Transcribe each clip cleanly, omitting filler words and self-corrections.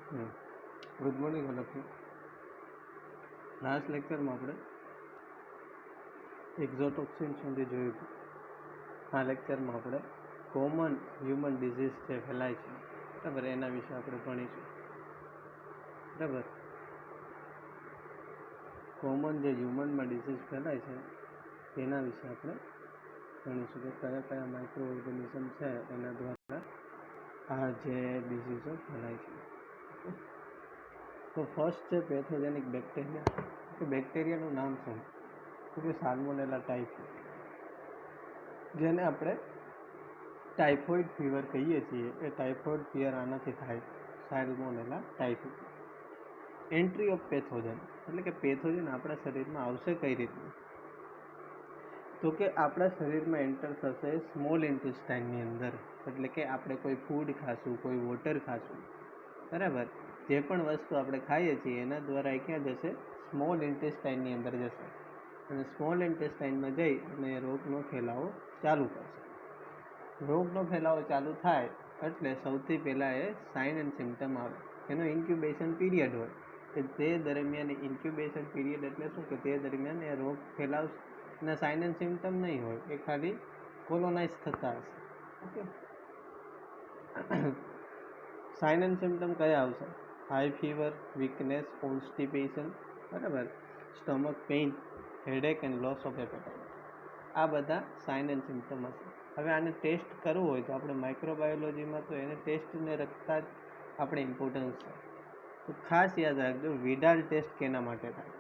Good morning all of you. Last લેક્ચરમાં આપણે એક્ઝોટોક્સિન સુધી જોયું હતું. આ લેક્ચરમાં આપણે કોમન હ્યુમન ડિઝીઝ જે ફેલાય છે બરાબર, એના વિશે આપણે ભણીશું. બરાબર, કોમન જે હ્યુમનમાં ડિઝીઝ ફેલાય છે એના વિશે આપણે ભણીશું કે કયા કયા માઇક્રો ઓર્ગેનિઝમ છે એના દ્વારા આ જે ડિઝીઝો ફેલાય છે. તો ફર્સ્ટ છે પેથોજેનિક બેક્ટેરિયા. કે બેક્ટેરિયાનું નામ શું? તો કે સાલ્મોનેલા ટાઇફોઇડ, જેને આપણે ટાઇફોઇડ ફીવર કહીએ છીએ. એ ટાઇફોઇડ ફીવર આનાથી થાય, સાલ્મોનેલા ટાઇફોઇડ. એન્ટ્રી ઓફ પેથોજન એટલે કે પેથોજન આપણા શરીરમાં આવશે કઈ રીતના? તો કે આપણા શરીરમાં એન્ટર થશે સ્મોલ ઇન્ટેસ્ટાઇનની અંદર. એટલે કે આપણે કોઈ ફૂડ ખાશું, કોઈ વોટર ખાશું, બરાબર, જે પણ વસ્તુ આપણે ખાઈએ છીએ એના દ્વારા એ ક્યાં જશે? સ્મોલ ઇન્ટેસ્ટાઇનની અંદર જશે. અને સ્મોલ ઇન્ટેસ્ટાઇનમાં જઈ અને રોગનો ફેલાવો ચાલુ કરશે. રોગનો ફેલાવો ચાલુ થાય એટલે સૌથી પહેલાં એ સાઇન એન્ડ સિમ્ટમ આવે. એનો ઇન્ક્યુબેશન પીરિયડ હોય કે તે દરમિયાન ઇન્ક્યુબેશન પીરિયડ એટલે શું? કે તે દરમિયાન એ રોગ ફેલાવશે. એના સાઇન એન્ડ સિમ્ટમ નહીં હોય, એ ખાલી કોલોનાઇઝ થતા હશે. ઓકે, સાઇન એન્ડ સિમ્ટમ કયા આવશે? હાઈ ફીવર, વીકનેસ, કોન્સ્ટિપેશન, બરાબર, stomach pain, headache and loss of appetite. આ બધા સાઇન એન્ડ સિમ્ટમ હશે. હવે આને ટેસ્ટ કરવું હોય તો આપણે માઇક્રોબાયોલોજીમાં તો એને ટેસ્ટને રખતા જ આપણે ઇમ્પોર્ટન્સ છે. તો ખાસ યાદ રાખજો, વિડાલ ટેસ્ટ કેના માટે થાય?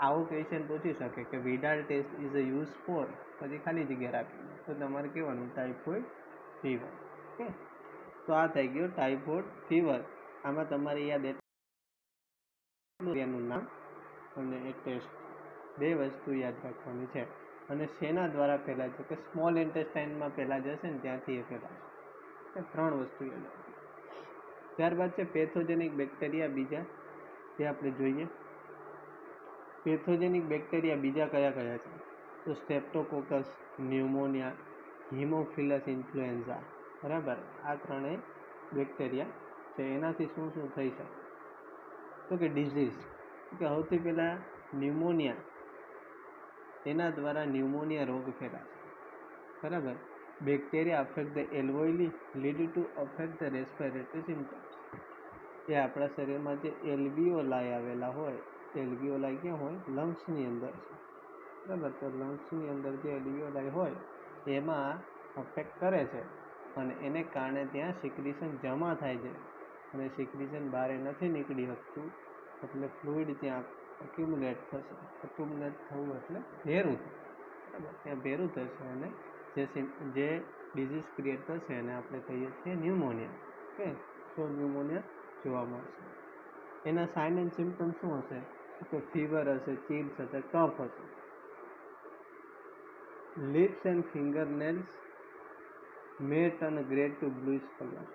આવો ક્વેશ્ચન પૂછી શકે કે Widal test is a use for, પછી ખાલી જગ્યા રાખી તો તમારે કહેવાનું ટાઇફોઇડ ફીવર. ઓકે, તો આ થઈ ગયો ટાઇફોઇડ ફીવર. આમાં તમારે યાદ એનું નામ અને એ ટેસ્ટ, બે વસ્તુ યાદ રાખવાની છે. અને શેના દ્વારા ફેલાય છે? કે સ્મોલ ઇન્ટેસ્ટાઇનમાં પહેલાં જશે ને ત્યાંથી એ ફેલાશે. ત્રણ વસ્તુ યાદ રાખવી. ત્યારબાદ છે પેથોજેનિક બેક્ટેરિયા બીજા, તે આપણે જોઈએ. પેથોજેનિક બેક્ટેરિયા બીજા કયા કયા છે? તો સ્ટ્રેપ્ટોકોકસ, ન્યુમોનિયા, હિમોફિલસ ઇન્ફ્લુએન્ઝા. બરાબર, આ ત્રણેય બેક્ટેરિયા છે. એનાથી શું શું થઈ શકે? તો કે ડિઝીઝ, કે સૌથી પહેલાં ન્યુમોનિયા, એના દ્વારા ન્યુમોનિયા રોગ ફેલાશે. બરાબર, bacteria affect the alveoli lead to affect the respiratory symptoms. એ આપણા શરીરમાં જે એલ્વિયોલાઈ આવેલા હોય, એલ્વિયોલાઈ ક્યાં હોય? લંગ્સની અંદર છે. બરાબર, તો લંગ્સની અંદર જે એલ્વિયોલાઈ હોય એમાં અફેક્ટ કરે છે અને એને કારણે ત્યાં સિક્રીશન જમા થાય છે અને સિક્રીશન બહાર નથી નીકળી શકતું, એટલે ફ્લુઇડ ત્યાં અક્યુમ્યુલેટ થશે. અક્યુમ્યુલેટ થવું એટલે ભેરું થવું. બરાબર, ત્યાં ભેરું થશે અને જે ડિઝીઝ ક્રિએટ થશે એને આપણે કહીએ છીએ ન્યુમોનિયા. ઓકે, તો ન્યુમોનિયા જોવા મળશે. એના સાઇન એન્ડ સિમ્ટમ શું હશે? તો ફીવર હશે, ચીલ્સ હશે, કફ હશે. Lips and finger nails may turn grey to bluish colour.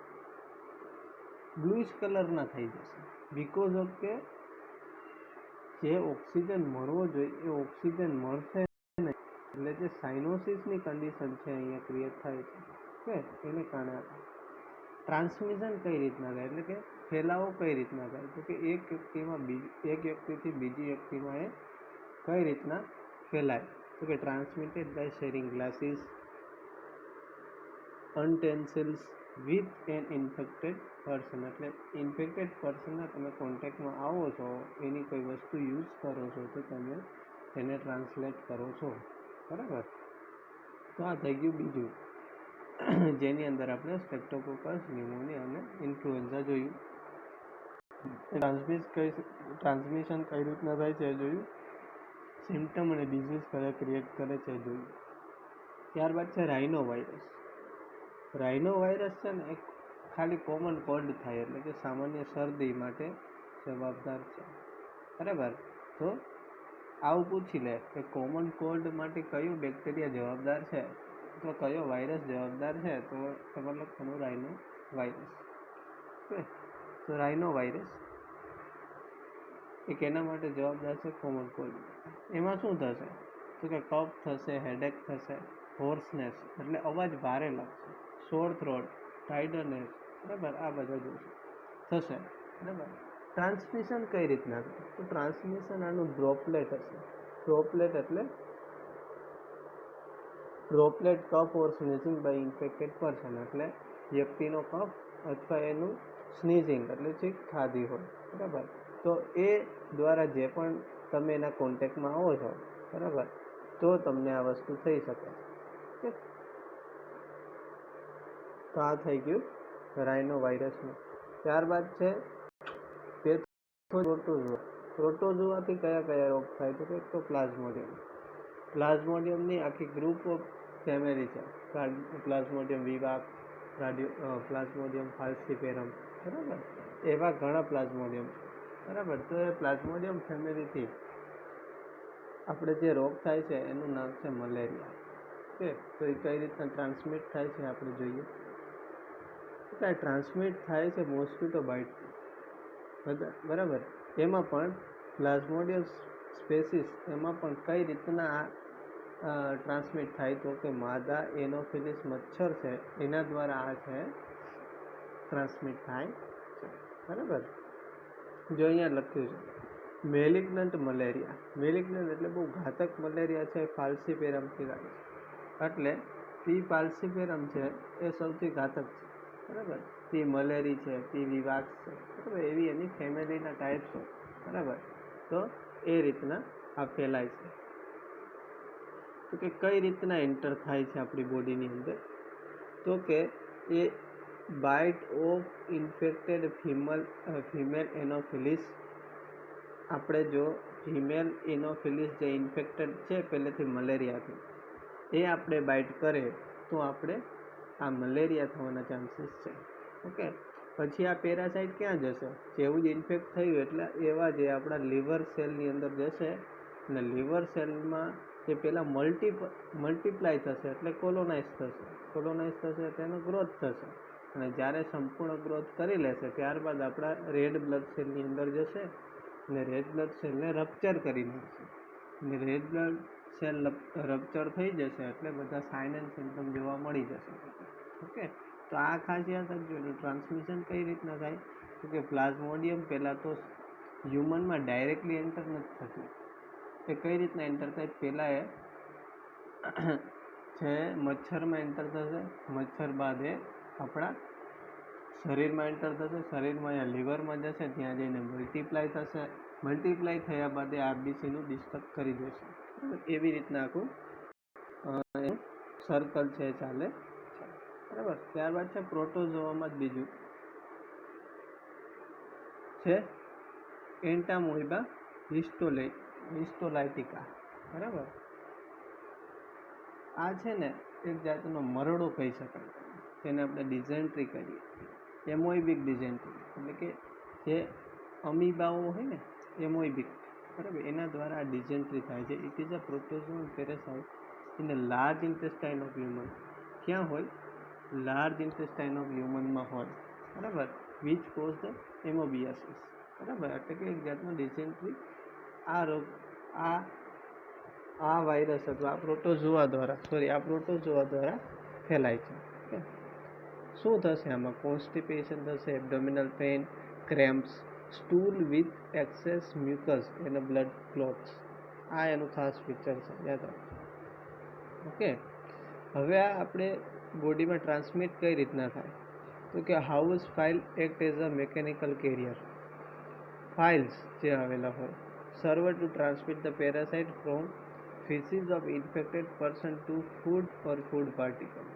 Bluish કલરના થઈ જશે બિકોઝ ઓફ કે જે ઓક્સિજન મળવો જોઈએ એ ઓક્સિજન મળશે નહીં. એટલે જે સાઇનોસિસની કન્ડિશન છે અહીંયા ક્રિએટ થાય છે. ઓકે, એને કારણે ટ્રાન્સમિશન કઈ રીતના થાય? એટલે કે ફેલાવો કઈ રીતના થાય? તો કે એક વ્યક્તિથી બીજી વ્યક્તિમાં એ કઈ રીતના ફેલાય? તો કે transmitted by sharing glasses, utensils with an infected person. એટલે ઇન્ફેક્ટેડ પર્સનના તમે કોન્ટેક્ટમાં આવો છો, એની કોઈ વસ્તુ યુઝ કરો છો તો તમે એને ટ્રાન્સલેટ કરો છો. બરાબર, તો આ થઈ ગયું બીજું, જેની અંદર આપણે સ્ટ્રેપ્ટોકોકસ, ન્યુમોનિયા અને ઇન્ફ્લુએન્ઝા જોયું. ટ્રાન્સમિશન કઈ રીતના થાય છે એ જોયું. સિમ્ટમ અને ડિઝીઝ કયા ક્રિએટ કરે છે એ જોયું. ત્યારબાદ છે રાઇનો વાયરસ. રાઇનો વાયરસ છે ને એક ખાલી કોમન કોલ્ડ થાય એટલે કે સામાન્ય શરદી માટે જવાબદાર છે. બરાબર, તો આવું પૂછી લે કે કોમન કોલ્ડ માટે કયું બેક્ટેરિયા જવાબદાર છે, તો કયો વાયરસ જવાબદાર છે, તો તમારે લખવાનું રાઇનો વાયરસ. ઓકે, તો રાઇનો વાયરસ એ કેના માટે જવાબદાર છે? Common cold. એમાં શું થશે? તો કે કફ થશે, હેડેક થશે, હોર્સનેસ એટલે અવાજ ભારે લાગશે, સોર થ્રોટ, ટાઇડરનેસ, બરાબર, આ બધા થશે. બરાબર. ટ્રાન્સમિશન કઈ રીતના થાય? તો ટ્રાન્સમિશન આનું ડ્રોપલેટ હશે. ડ્રોપલેટ એટલે droplet cough or sneezing by infected person, એટલે વ્યક્તિનો કફ અથવા એનું સ્નીઝિંગ એટલે છીંક ખાધી હોય, બરાબર, તો એ દ્વારા જે પણ તમે એના કોન્ટેક્ટમાં આવો છો, બરાબર, તો તમને આ વસ્તુ થઈ શકે છે. તો આ થઈ ગયું રાઇનો વાયરસનું. ત્યારબાદ છે પ્રોટોઝોઆ. પ્રોટોઝોઆથી કયા કયા રોગ થાય? તો એક તો પ્લાઝ્મોડિયમ. પ્લાઝ્મોડિયમની આખી ગ્રુપ ઓફ ફેમિલી છે. પ્લાઝ્મોડિયમ વિવાક, પ્લાઝ્મોડિયમ ફાલ્સીપેરમ, બરાબર, એવા ઘણા પ્લાઝ્મોડિયમ, બરાબર. તો એ પ્લાઝ્મોડિયમ ફેમિલીથી આપણે જે રોગ થાય છે એનું નામ છે મલેરિયા. ઓકે, તો એ કઈ રીતના ટ્રાન્સમિટ થાય છે આપણે જોઈએ. તો ટ્રાન્સમિટ થાય છે મોસ્કિટો બાઇટથી, બરાબર. એમાં પણ પ્લાઝ્મોડિયમ સ્પેસીસ, એમાં પણ કઈ રીતના ટ્રાન્સમિટ થાય? તો કે માદા એનોફિલિસ મચ્છર છે એના દ્વારા આ છે ટ્રાન્સમિટ થાય છે, બરાબર. જો અહીંયા લખ્યું છે મેલિગ્નન્ટ મલેરિયા. મેલિગ્નન્ટ એટલે બહુ ઘાતક મલેરિયા છે, ફાલ્સીપેરમથી થાય છે. એટલે પી ફાલ્સીપેરમ છે એ સૌથી ઘાતક છે, બરાબર. પી મલેરી છે, પી વિવાક્સ છે, બરાબર, એવી એની ફેમિલીના ટાઈપ્સ હોય, બરાબર. તો એ રીતના આ ફેલાય છે. તો કે કઈ રીતના એન્ટર થાય છે આપણી બોડીની અંદર? તો કે a bite of infected female anopheles. આપણે જો ફિમેલ એનોફિલિસ જે ઇન્ફેક્ટેડ છે પહેલેથી મલેરિયાથી, એ આપણે બાઇટ કરે તો આપણે આ મલેરિયા થવાના ચાન્સીસ છે. ઓકે, પછી આ પેરાસાઇટ ક્યાં જશે? જેવું જ ઇન્ફેક્ટ થયું એટલે એવા જે આપણા લીવર સેલની અંદર જશે, અને લીવર સેલમાં એ પહેલાં મલ્ટીપ્લાય થશે એટલે કોલોનાઇઝ થશે. કોલોનાઇઝ થશે એટલે એનો ગ્રોથ થશે, અને જ્યારે સંપૂર્ણ ગ્રોથ કરી લેશે ત્યારબાદ આપણા રેડ બ્લડ સેલની અંદર જશે, અને રેડ બ્લડ સેલને રપ્ચર કરી નાખશે. અને રેડ બ્લડ સેલ રપ્ચર થઈ જશે એટલે બધા સાઇન એન્ડ સિમ્પટમ જોવા મળી જશે. ઓકે, તો આ ખાસિયત સમજો. એનું ટ્રાન્સમિશન કઈ રીતના થાય? તો કે પ્લાઝ્મોડિયમ પહેલાં તો હ્યુમનમાં ડાયરેક્ટલી એન્ટર નથી થતું. એ કઈ રીતના એન્ટર થાય? પહેલાં એ છે મચ્છરમાં એન્ટર થશે, મચ્છર બાદ એ આપણા શરીરમાં એન્ટર થશે, શરીરમાં અહીંયા લીવરમાં જશે, ત્યાં જઈને મલ્ટીપ્લાય થશે, મલ્ટીપ્લાય થયા બાદ એ આરબીસીનું ડિસ્ટર્બ કરી દેશે. એવી રીતના આખું સર્કલ છે ચાલે છે, બરાબર. ત્યારબાદ છે પ્રોટોઝોઆમાં જ બીજું છે એન્ટામોઇબા હિસ્ટોલાઇટિકા, બરાબર. આ છે ને એક જાતનો મરડો કહી શકાય, તેને આપણે ડિઝેન્ટ્રી કહીએ, એમોઇબિક ડિઝેન્ટ્રી. એટલે કે જે અમીબાઓ હોય ને, એમોઇબિક, બરાબર, એના દ્વારા આ ડિઝેન્ટ્રી થાય છે. It is a protozoal parasite in the large intestine of human. ક્યાં હોય? લાર્જ ઇન્ટેસ્ટાઇન ઓફ હ્યુમનમાં હોય, બરાબર. વિચ કોઝ ધ એમોબિયાસિસ, બરાબર. એટલે કે એક જાતનો ડિઝેન્ટ્રી આ રોગ આ વાયરસ અથવા આ પ્રોટોઝોઆ દ્વારા ફેલાય છે. ઓકે, શું થશે આમાં? કોન્સ્ટિપેશન થશે, abdominal pain, cramps, stool with excess mucus અને બ્લડ ક્લોટ્સ. આ એનું ખાસ ફીચર છે, યાદ રાખો. ઓકે, હવે આ આપણે બોડીમાં ટ્રાન્સમિટ કઈ રીતના થાય? તો કે house fly act as a mechanical carrier. Flies જે આવેલા હોય serve to transmit the parasite from faeces of infected person to food or food particle.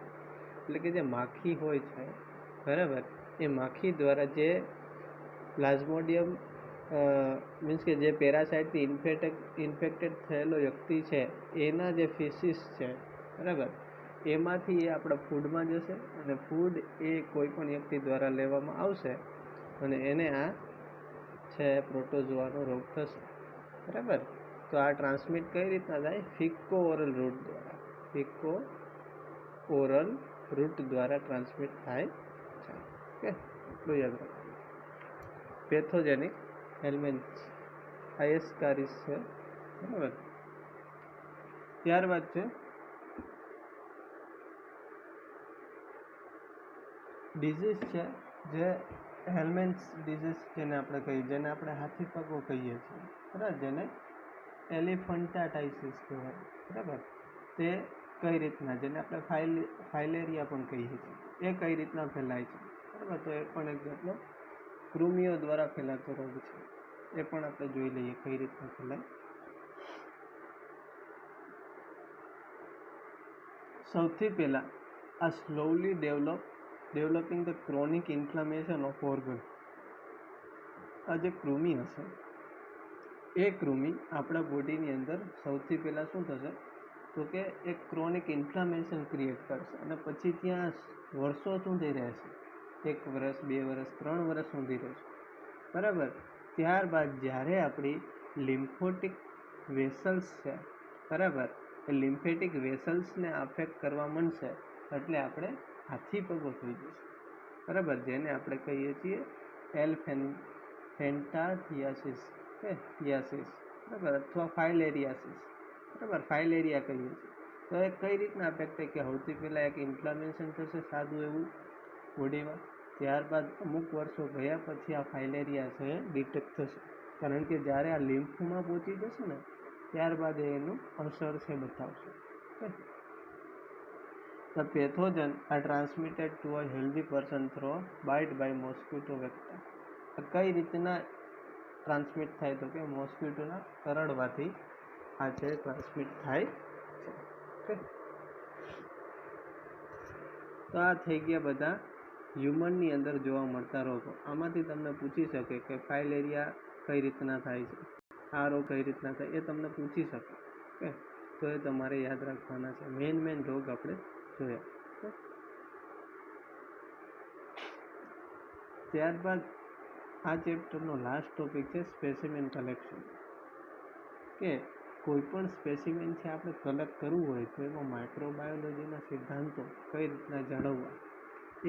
એટલે કે જે માખી હોય છે, બરાબર, એ માખી દ્વારા જે પ્લાઝ્મોડિયમ મીન્સ કે જે પેરાસાઇટથી ઇન્ફેક્ટેડ થયેલો વ્યક્તિ છે એના જે ફીસીસ છે, બરાબર, એમાંથી એ આપણા ફૂડમાં જશે, અને ફૂડ એ કોઈ પણ વ્યક્તિ દ્વારા લેવામાં આવશે, અને એને આ છે પ્રોટોઝોઆનો રોગ થશે, બરાબર. તો આ ટ્રાન્સમિટ કઈ રીતના થાય? ફિક્કો ઓરલ રૂટ દ્વારા. ફિક્કો ઓરલ રૂટ દ્વારા ટ્રાન્સમિટ થાય છે. ઓકે, એટલું યાદ રાખો. પેથોજેનિક એલિમેન્ટ્સ આયસ્કારિસ છે, બરાબર. ત્યારબાદ છે ડિઝીઝ છે જે હેલ્મેન્સ ડિઝીઝ જેને આપણે હાથી પગો કહીએ છીએ, બરાબર, જેને એલિફન્ટાટાઇસિસ કહેવાય, બરાબર, તે કઈ રીતના, જેને આપણે ફાઇલેરિયા પણ કહીએ છીએ, એ કઈ રીતના ફેલાય છે, બરાબર. તો એ પણ એક જાતનો કૃમિઓ દ્વારા ફેલાતો રોગ છે. એ પણ આપણે જોઈ લઈએ કઈ રીતના ફેલાય. સૌથી પહેલાં આ slowly developing the chronic inflammation of organ. આ જે કૃમિ હશે એ કૃમિ આપણા બોડીની અંદર સૌથી પહેલાં શું થશે, તો કે એક ક્રોનિક ઇન્ફ્લામેશન ક્રિએટ કરશે અને પછી ત્યાં વર્ષો સુધી રહેશે, 1 વર્ષ 2 વર્ષ 3 વર્ષ સુધી રહેશે, બરાબર. ત્યારબાદ જ્યારે આપણી લિમ્ફોટિક વેસલ્સ છે, બરાબર, એ લિમ્ફેટિક વેસલ્સને અફેક્ટ કરવા માંડશે એટલે આપણે હાથી પગો થઈ જશે, બરાબર, જેને આપણે કહીએ છીએ એલફેન્ટાથિયાસિસ કે થિયાસિસ, બરાબર, અથવા ફાઇલેરિયાસિસ, બરાબર, ફાઇલેરિયા કહીએ છીએ. તો એ કઈ રીતના અફેક્ટ થાય કે સૌથી પહેલાં એક ઇન્ફ્લામેશન થશે સાદું એવું બોડીમાં, ત્યારબાદ અમુક વર્ષો ગયા પછી આ ફાઇલેરિયા છે એ ડિટેક્ટ થશે, કારણ કે જ્યારે આ લિમ્ફમાં પહોંચી જશે ને ત્યારબાદ એનું અસર છે બતાવશે. The pathogen are transmitted to a healthy person through bite by mosquito vector. કઈ રીતના ટ્રાન્સમિટ થાય તો કે મોસ્કિટોના કરડવાથી આ છે ટ્રાન્સમિટ થાય છે. તો આ થઈ ગયા બધા હ્યુમનની અંદર જોવા મળતા રોગો. આમાંથી તમને પૂછી શકે કે ફાઇલેરિયા કઈ રીતના થાય છે, આ રોગ કઈ રીતના થાય, એ તમને પૂછી શકે. ઓકે, તો એ તમારે યાદ રાખવાના છે. મેઇન રોગ આપણે જોયા. ત્યારબાદ આ ચેપ્ટરનો લાસ્ટ ટોપિક છે સ્પેસિમેન કલેક્શન. કે કોઈ પણ સ્પેસિમેન છે આપણે કલેક્ટ કરવું હોય તો એમાં માઇક્રોબાયોલોજીના સિદ્ધાંતો કઈ રીતના જાળવવા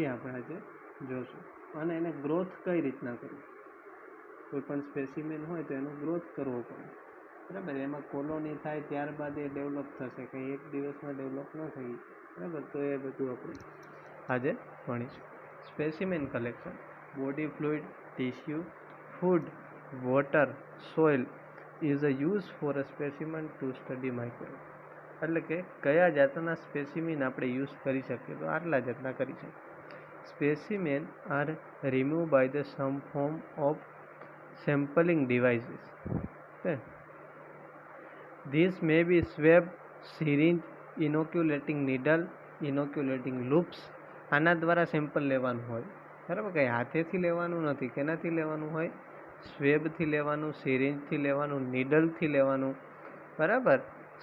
એ આપણે આજે જોશું, અને એને ગ્રોથ કઈ રીતના કરવી. કોઈ પણ સ્પેસિમેન હોય તો એનો ગ્રોથ કરવો પડે, બરાબર. એમાં કોલોની થાય ત્યારબાદ એ ડેવલપ થશે, કંઈ એક દિવસમાં ડેવલપ ન થઈ, બરાબર. તો એ બધું આપણે આજે ભણીશું. Specimen collection. Body fluid, tissue, food, water, soil is a use for a specimen to study micro. એટલે કે કયા જાતના સ્પેસિમેન આપણે યુઝ કરી શકીએ, તો આટલા જાતના કરી શકીએ. Specimen are remove by the some form of sampling devices. Okay. These may be swab, syringe, inoculating needle, inoculating loops. આના દ્વારા સેમ્પલ લેવાનું હોય, બરાબર. કંઈ હાથેથી લેવાનું નથી, કેનાથી લેવાનું હોય, સ્વેબથી લેવાનું, સિરિંજથી લેવાનું, નીડલથી લેવાનું, બરાબર.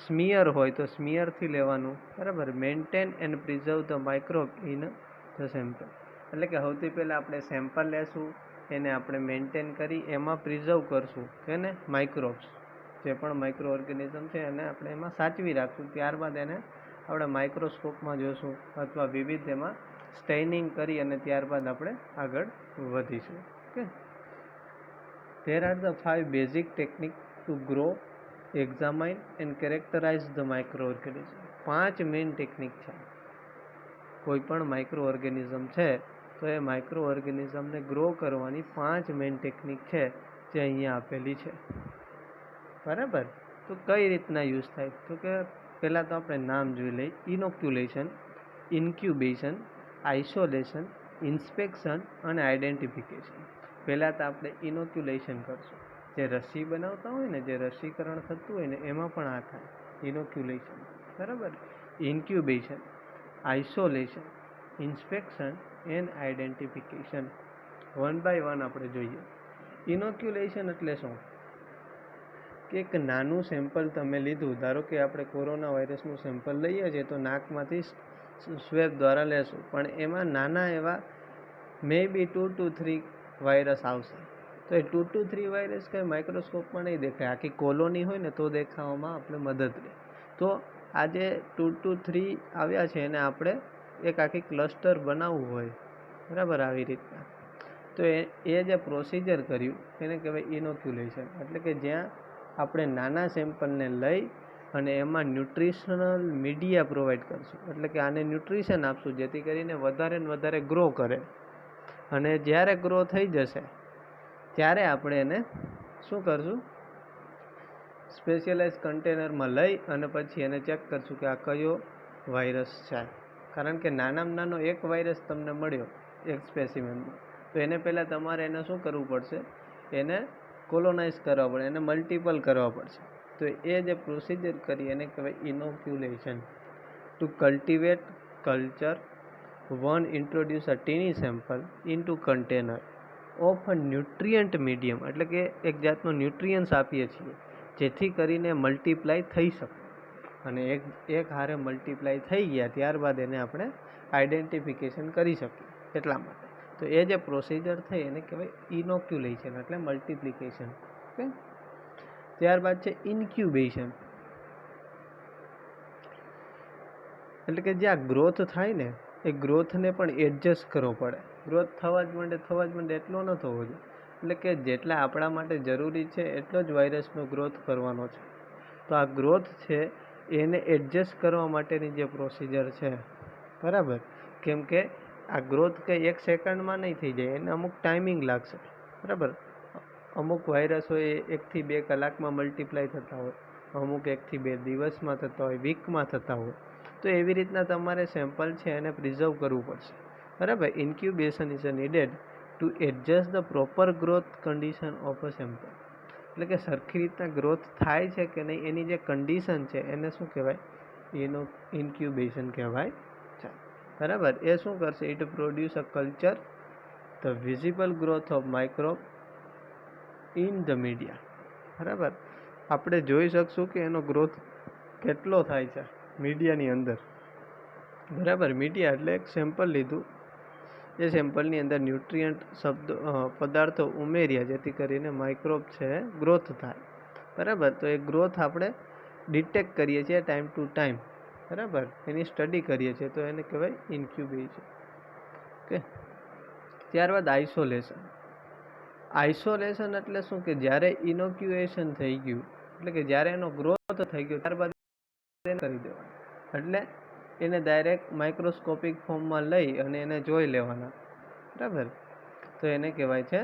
સ્મિયર હોય તો સ્મિયરથી લેવાનું, બરાબર. Maintain and preserve the microbe in the sample. એટલે કે સૌથી પહેલાં આપણે સેમ્પલ લેશું, એને આપણે મેન્ટેન કરી એમાં પ્રિઝર્વ કરશું, એને માઇક્રોબ્સ, જે પણ માઇક્રો ઓર્ગેનિઝમ છે એને આપણે એમાં સાચવી રાખશું. ત્યારબાદ એને આપણે માઇક્રોસ્કોપમાં જોશું અથવા વિવિધ એમાં સ્ટેનિંગ કરી અને ત્યારબાદ આપણે આગળ વધીશું. Okay. There are the 5 basic techniques to grow, examine and characterize the microorganism. 5 main technique છે. કોઈ પણ માઇક્રો ઓર્ગેનિઝમ છે તો એ માઇક્રો ઓર્ગેનિઝમને ગ્રો કરવાની 5 મેઇન ટેકનિક છે જે અહીંયા આપેલી છે, બરાબર. તો કઈ રીતના યુઝ થાય, તો કે પહેલાં તો આપણે નામ જોઈ લઈએ. ઇનોક્યુલેશન, ઇન્ક્યુબેશન, આઇસોલેશન, ઇન્સ્પેક્શન અને આઇડેન્ટિફિકેશન. પહેલાં તો આપણે ઇનોક્યુલેશન કરશું. જે રસી બનાવતા હોય ને, જે રસીકરણ થતું હોય ને, એમાં પણ આ થાય ઇનોક્યુલેશન, બરાબર. Incubation, isolation, inspection and identification. 1 by 1 આપણે જોઈએ. ઇનોક્યુલેશન એટલે શું, કે એક નાનું સેમ્પલ તમે લીધું. ધારો કે આપણે કોરોના વાયરસનું સેમ્પલ લઈએ છીએ તો નાકમાંથી સ્વેબ દ્વારા લેશું, પણ એમાં નાના એવા મે બી 2 to 3 વાયરસ આવશે. તો એ 2 to 3 વાયરસ કંઈ માઇક્રોસ્કોપમાં નહીં દેખાય, આખી કોલોની હોય ને તો દેખાવામાં આપણે મદદ રહે. તો આ જે 2 to 3 આવ્યા છે એને આપણે એક આખી ક્લસ્ટર બનાવવું હોય, બરાબર, આવી રીતના. તો એ જે પ્રોસિજર કર્યું એને કહેવાય ઇનોક્યુલેશન. એટલે કે જ્યાં આપણે નાના સેમ્પલને લઈ અને એમાં ન્યુટ્રિશનલ મીડિયા પ્રોવાઈડ કરશું, એટલે કે આને ન્યુટ્રિશન આપશું જેથી કરીને વધારે ને વધારે ગ્રો કરે, અને જ્યારે ગ્રો થઈ જશે ત્યારે આપણે એને શું કરશું, સ્પેશિયલાઇઝ કન્ટેનરમાં લઈ અને પછી એને ચેક કરશું કે આ કયો વાયરસ છે. કારણ કે નાનામાં નાનો એક વાયરસ તમને મળ્યો એક સ્પેસિમેનમાં, તો એને પહેલાં તમારે એને શું કરવું પડશે, એને કોલોનાઇઝ કરવા પડે, એને મલ્ટિપલ કરવા પડશે. તો એ જે પ્રોસિજર કરી એને કહેવાય inoculation. To cultivate culture one introduce a tiny sample into container of a nutrient medium, એટલે કે એક જાતનું ન્યુટ્રિયન્સ આપીએ છીએ જેથી કરીને મલ્ટીપ્લાય થઈ શકે. અને એક હારે મલ્ટીપ્લાય થઈ ગયા ત્યારબાદ એને આપણે આઈડેન્ટિફિકેશન કરી શકીએ. એટલા માટે તો એ જે પ્રોસિજર થઈ એને કહેવાય ઇનોક્યુલેશન, એટલે મલ્ટિપ્લિકેશન. ઓકે. ત્યારબાદ છે ઇન્ક્યુબેશન, એટલે કે જે આ ગ્રોથ થાય ને એ ગ્રોથને પણ એડજસ્ટ કરવો પડે. ગ્રોથ થવા જ માંડે એટલો ન થવો જોઈએ. એટલે કે જેટલા આપણા માટે જરૂરી છે એટલો જ વાયરસનો ગ્રોથ કરવાનો છે. તો આ ગ્રોથ છે એને એડજસ્ટ કરવા માટેની જે પ્રોસિજર છે, બરાબર. કેમ કે આ ગ્રોથ કંઈ 1 સેકન્ડમાં નહીં થઈ જાય, એને અમુક ટાઈમિંગ લાગશે, બરાબર. અમુક વાયરસ હોય એ 1 થી 2 કલાકમાં મલ્ટીપ્લાય થતા હોય, અમુક 1 થી 2 દિવસમાં થતા હોય, વીકમાં થતા હોય. તો એવી રીતના તમારે સેમ્પલ છે એને પ્રિઝર્વ કરવું પડશે, બરાબર. Incubation is needed two adjust the proper growth condition of a sample, એટલે કે સરખી રીતના ગ્રોથ થાય છે કે નહીં એની જે કન્ડિશન છે એને શું કહેવાય, એનો ઇન્ક્યુબેશન કહેવાય છે, બરાબર. એ શું કરશે, it produce a culture the visible growth of microbe in the media, બરાબર. આપણે જોઈ શકશું કે એનો ગ્રોથ કેટલો થાય છે મીડિયાની અંદર, બરાબર. મીડિયા એટલે એક સેમ્પલ લીધું, એ સેમ્પલની અંદર ન્યુટ્રિયન્ટ પદાર્થો ઉમેર્યા જેથી કરીને માઇક્રોબ છે ગ્રોથ થાય, બરાબર. તો એ ગ્રોથ આપણે ડિટેક્ટ કરીએ છીએ ટાઈમ ટુ ટાઈમ, બરાબર. એની સ્ટડી કરીએ છીએ, તો એને કહેવાય ઇન્ક્યુબેશન. ઓકે. ત્યારબાદ આઇસોલેશન. આઇસોલેશન એટલે શું કે જ્યારે ઇનોક્યુએશન થઈ ગયું, એટલે કે જ્યારે એનો ગ્રોથ થઈ ગયો ત્યારબાદ કરી દેવાનું, એટલે એને ડાયરેક્ટ માઇક્રોસ્કોપિક ફોર્મમાં લઈ અને એને જોઈ લેવાના, બરાબર. તો એને કહેવાય છે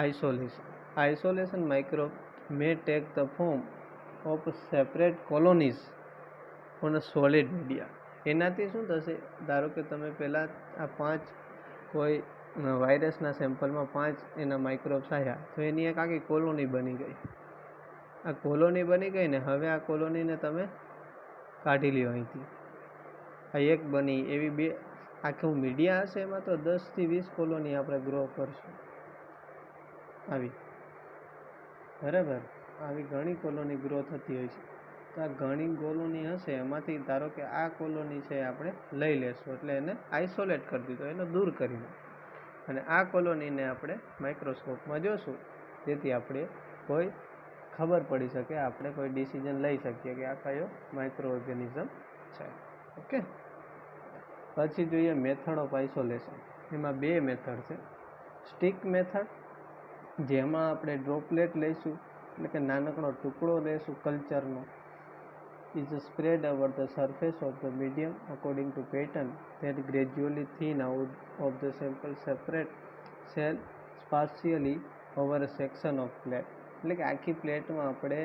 isolation. Isolation microbe may take the form of separate colonies on a solid media. એનાથી શું થશે, ધારો કે તમે પહેલાં આ 5 કોઈ વાયરસના સેમ્પલમાં 5 એના માઇક્રોબ્સ આવ્યા, તો એની એક આખી કોલોની બની ગઈ. આ કોલોની બની ગઈ ને હવે આ કોલોનીને તમે કાઢી લ્યો અહીંથી, આ એક બની, એવી 2 આખું મીડિયા હશે એમાં તો 10 થી 20 કોલોની આપણે ગ્રો કરશું, આવી, બરાબર. આવી ઘણી કોલોની ગ્રો થતી હોય છે. તો આ ઘણી કોલોની હશે એમાંથી ધારો કે આ કોલોની છે આપણે લઈ લેશું, એટલે એને આઇસોલેટ કરી દીધો, એને દૂર કરી દો, અને આ કોલોનીને આપણે માઇક્રોસ્કોપમાં જોશું જેથી આપણે કોઈ ખબર પડી શકે, આપણે કોઈ ડિસિઝન લઈ શકીએ કે આ કયો માઇક્રો ઓર્ગેનિઝમ છે. ઓકે. પછી જોઈએ મેથડ ઓફ આઇસોલેશન. એમાં 2 મેથડ છે. સ્ટિક મેથડ, જેમાં આપણે ડ્રોપલેટ લઈશું, એટલે કે નાનકડો ટુકડો લઈશું કલ્ચરનો, is spread over the surface of the medium according to pattern that gradually thin out of the sample separate cell spatially over a section of plate. એટલે કે આખી પ્લેટમાં આપણે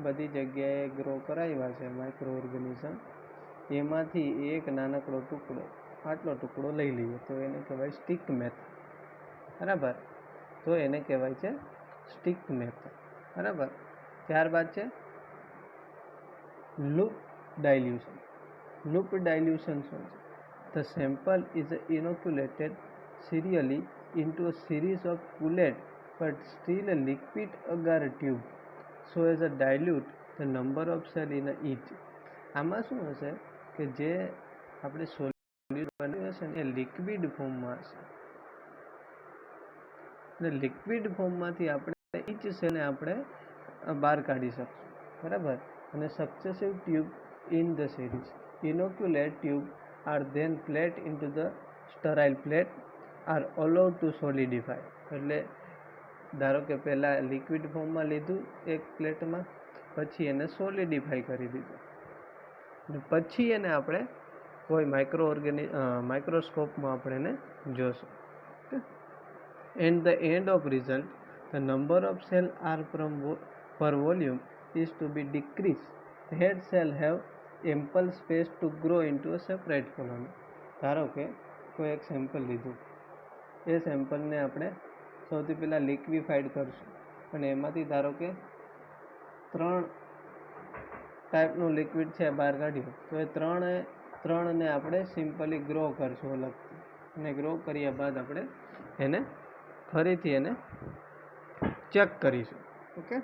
બધી જગ્યાએ ગ્રો કરાવ્યા છે માઇક્રો ઓર્ગેનિઝમ, એમાંથી એક નાનકડો ટુકડો, આટલો ટુકડો લઈ લઈએ, તો એને કહેવાય સ્ટિક મેથડ, બરાબર. તો એને કહેવાય છે સ્ટિક મેથડ, બરાબર. ત્યારબાદ છે લૂપ ડાયલ્યુશન. લૂપ ડાયલ્યુશન શું છે? The sample is inoculated serially into a series of cooled but still a liquid agar tube so as to dilute the number of cell in each. આમાં શું હશે કે જે આપણે સોલ્યુશન બનાવ્યું હશે ને એ લિક્વિડ ફોર્મમાં હશે, અને લિક્વિડ ફોર્મમાંથી આપણે ઈચ સેલને આપણે બહાર કાઢી શકશું, બરાબર. અને successive tube in the series inoculate tube are then plate into the sterile plate are allowed to solidify. એટલે ધારો કે પહેલાં લિક્વિડ ફોર્મમાં લીધું એક પ્લેટમાં, પછી એને સોલિડિફાઈ કરી દીધું, અને પછી એને આપણે કોઈ માઇક્રોસ્કોપમાં આપણે એને જોશું. and the end of result, the number of cell R per volume is to be decreased. That cell have ample space to grow into a separate colony. ધારો કે કોઈ એક સેમ્પલ લીધું, એ સેમ્પલને આપણે સૌથી પહેલાં લિક્વિફાઈડ કરશું અને એમાંથી ધારો કે 3 ટાઈપનું લિક્વિડ છે બહાર કાઢ્યું, તો એ ત્રણને આપણે સિમ્પલી ગ્રો કરશું અલગથી, અને ગ્રો કર્યા બાદ આપણે એને ફરીથી ચેક કરીશું. ઓકે.